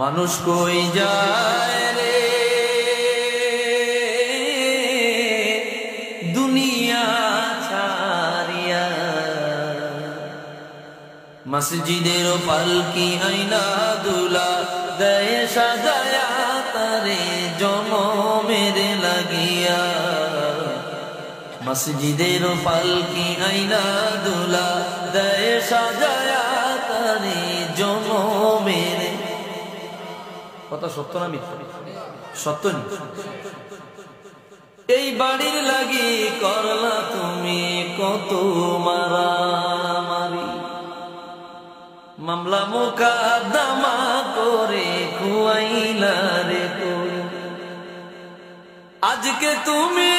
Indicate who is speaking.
Speaker 1: মানুষ কই যায় রে দুনিয়া ছাড়িয়া, মসজিদের পালকি আইনা দুলা দেয় সাজায়া তারে জনমের লাগিয়া। মসজিদের পালকি আইনা দুলা দেয় সাজায়া তারে জনমের। কথা সত্য না মিথ্যা? সত্য নি। এই বাড়ির লাগি করলা তুমি কত মারামারি, মামলা মোকদ্দমা করে খুয়াইলা রে। আজকে তুমি